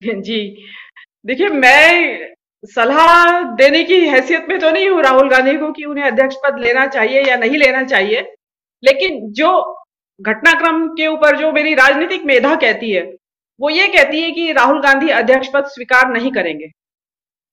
जी, देखिए मैं सलाह देने की हैसियत में तो नहीं हूँ राहुल गांधी को कि उन्हें अध्यक्ष पद लेना चाहिए या नहीं लेना चाहिए। लेकिन जो घटनाक्रम के ऊपर जो मेरी राजनीतिक मेधा कहती है, वो ये कहती है कि राहुल गांधी अध्यक्ष पद स्वीकार नहीं करेंगे।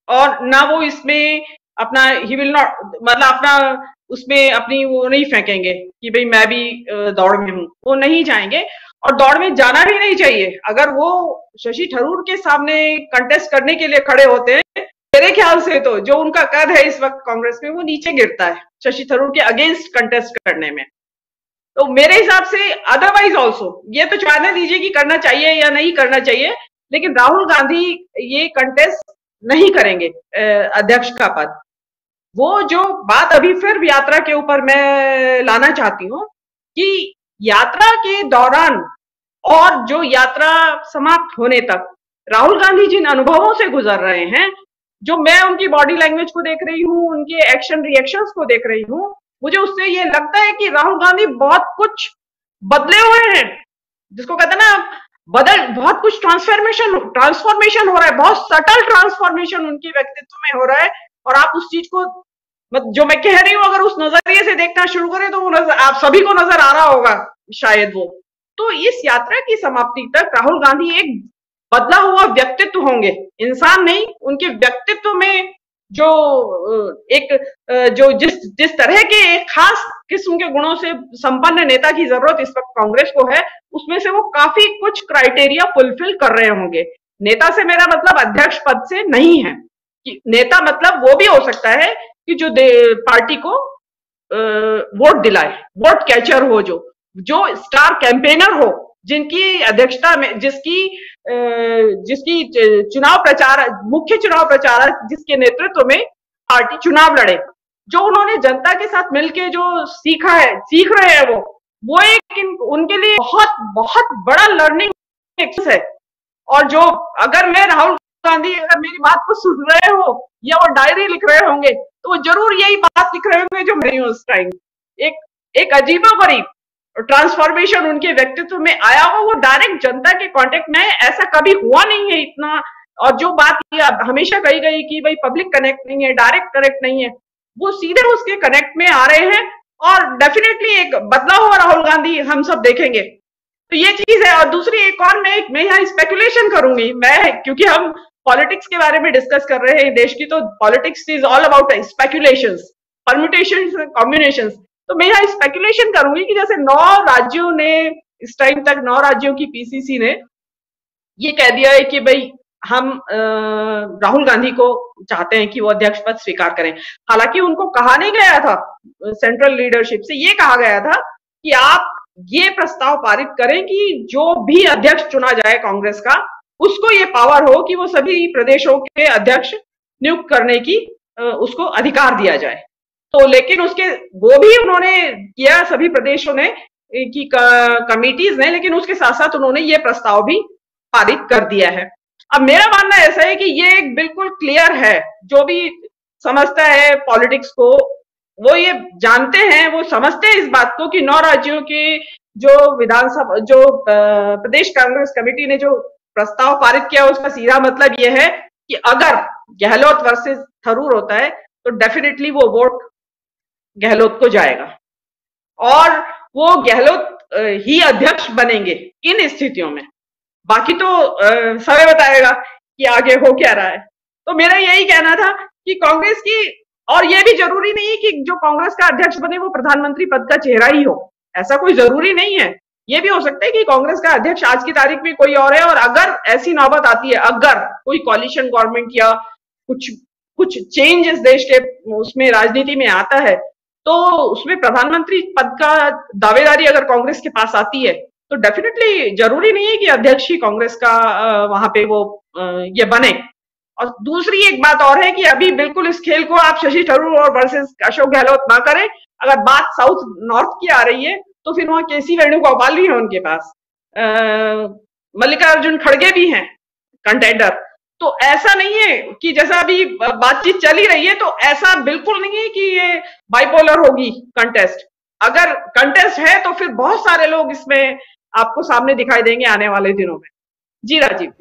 और ना वो इसमें अपना ही विल नॉट, मतलब अपना उसमें अपनी वो नहीं फेंकेंगे कि भाई मैं भी दौड़ में हूं, वो नहीं जाएंगे। और दौड़ में जाना भी नहीं चाहिए। अगर वो शशि थरूर के सामने कंटेस्ट करने के लिए खड़े होते हैं, मेरे ख्याल से तो जो उनका कद है इस वक्त कांग्रेस में, वो नीचे गिरता है शशि थरूर के अगेंस्ट कंटेस्ट करने में। तो मेरे हिसाब से अदरवाइज ऑल्सो ये तो चाहने दीजिए कि करना चाहिए या नहीं करना चाहिए, लेकिन राहुल गांधी ये कंटेस्ट नहीं करेंगे अध्यक्ष का पद। वो जो बात अभी फिर यात्रा के ऊपर मैं लाना चाहती हूँ कि यात्रा के दौरान और जो यात्रा समाप्त होने तक राहुल गांधी जिन अनुभवों से गुजर रहे हैं, जो मैं उनकी बॉडी लैंग्वेज को देख रही हूँ, उनके एक्शन रिएक्शंस को देख रही हूँ, मुझे उससे ये लगता है कि राहुल गांधी बहुत कुछ बदले हुए हैं। जिसको कहते हैं ना, बदल बहुत कुछ ट्रांसफॉर्मेशन ट्रांसफॉर्मेशन हो रहा है, बहुत सटल ट्रांसफॉर्मेशन उनके व्यक्तित्व में हो रहा है। और आप उस चीज को जो मैं कह रही हूँ अगर उस नजरिए से देखना शुरू करें तो वो नजर आप सभी को नजर आ रहा होगा शायद वो। तो इस यात्रा की समाप्ति तक राहुल गांधी एक बदला हुआ व्यक्तित्व होंगे, इंसान नहीं। उनके व्यक्तित्व में जो एक जो जिस जिस तरह के एक खास किस्म के गुणों से संपन्न नेता की जरूरत इस वक्त कांग्रेस को है, उसमें से वो काफी कुछ क्राइटेरिया फुलफिल कर रहे होंगे। नेता से मेरा मतलब अध्यक्ष पद से नहीं है कि नेता मतलब वो भी हो सकता है कि जो पार्टी को वोट दिलाए, वोट कैचर हो, जो स्टार कैंपेनर हो, जिनकी अध्यक्षता में जिसकी चुनाव प्रचार मुख्य चुनाव प्रचारक जिसके नेतृत्व में पार्टी चुनाव लड़े, जो उन्होंने जनता के साथ मिलके जो सीखा है, सीख रहे हैं वो एक उनके लिए बहुत बहुत बड़ा लर्निंग एक्सपीरियंस है। और जो अगर मैं राहुल गांधी अगर मेरी बात को सुन रहे हो या वो डायरी लिख रहे होंगे तो वो जरूर यही बात लिख रहे होंगे जो मैं उस टाइम। एक एक अजीबोगरीब ट्रांसफॉर्मेशन उनके व्यक्तित्व में आया हो, वो डायरेक्ट जनता के कांटेक्ट में, ऐसा कभी हुआ नहीं है इतना। और जो बात हमेशा कही गई कि भाई पब्लिक कनेक्ट नहीं है, डायरेक्ट कनेक्ट नहीं है, वो सीधे उसके कनेक्ट में आ रहे हैं। और डेफिनेटली एक बदला हुआ राहुल गांधी हम सब देखेंगे। तो ये चीज है। और दूसरी एक और मैं यहाँ स्पेकुलेशन करूंगी मैं, क्योंकि हम पॉलिटिक्स के बारे में डिस्कस कर रहे हैं देश की, तो politics is all about speculations, permutations, combinations. तो मैं यहाँ स्पेकुलेशन करूंगी कि जैसे 9 राज्यों ने इस टाइम तक 9 राज्यों की पीसीसी ने ये कह दिया है कि भाई हम राहुल गांधी को चाहते हैं कि वो अध्यक्ष पद स्वीकार करें। हालांकि उनको कहा नहीं गया था, सेंट्रल लीडरशिप से ये कहा गया था कि आप ये प्रस्ताव पारित करें कि जो भी अध्यक्ष चुना जाए कांग्रेस का, उसको ये पावर हो कि वो सभी प्रदेशों के अध्यक्ष नियुक्त करने की उसको अधिकार दिया जाए। तो लेकिन उसके वो भी उन्होंने किया सभी प्रदेशों ने की कमिटीज ने, लेकिन उसके साथ साथ उन्होंने ये प्रस्ताव भी पारित कर दिया है। अब मेरा मानना ऐसा है कि ये एक बिल्कुल क्लियर है, जो भी समझता है पॉलिटिक्स को वो ये जानते हैं, वो समझते हैं इस बात को कि 9 राज्यों के जो विधानसभा जो प्रदेश कांग्रेस कमेटी ने जो प्रस्ताव पारित किया उसका सीधा मतलब ये है कि अगर गहलोत वर्सेस थरूर होता है तो डेफिनेटली वो वोट गहलोत को जाएगा और वो गहलोत ही अध्यक्ष बनेंगे इन स्थितियों में। बाकी तो समय बताएगा कि आगे हो क्या रहा है। तो मेरा यही कहना था कि कांग्रेस की, और ये भी जरूरी नहीं है कि जो कांग्रेस का अध्यक्ष बने वो प्रधानमंत्री पद का चेहरा ही हो, ऐसा कोई जरूरी नहीं है। ये भी हो सकता है कि कांग्रेस का अध्यक्ष आज की तारीख में कोई और है, और अगर ऐसी नौबत आती है, अगर कोई कॉलिशन गवर्नमेंट या कुछ कुछ चेंजेस देश के उसमें राजनीति में आता है, तो उसमें प्रधानमंत्री पद का दावेदारी अगर कांग्रेस के पास आती है तो डेफिनेटली जरूरी नहीं है कि अध्यक्ष ही कांग्रेस का वहां पे वो ये बने। और दूसरी एक बात और है कि अभी बिल्कुल इस खेल को आप शशि थरूर और वर्सेस अशोक गहलोत ना करें। अगर बात साउथ नॉर्थ की आ रही है तो फिर वहां केसी वेणुगोपाल भी है उनके पास, मल्लिकार्जुन खड़गे भी हैं कंटेंडर। तो ऐसा नहीं है कि जैसा अभी बातचीत चली रही है, तो ऐसा बिल्कुल नहीं है कि ये बाइपोलर होगी कंटेस्ट। अगर कंटेस्ट है तो फिर बहुत सारे लोग इसमें आपको सामने दिखाई देंगे आने वाले दिनों में। जी राजीव।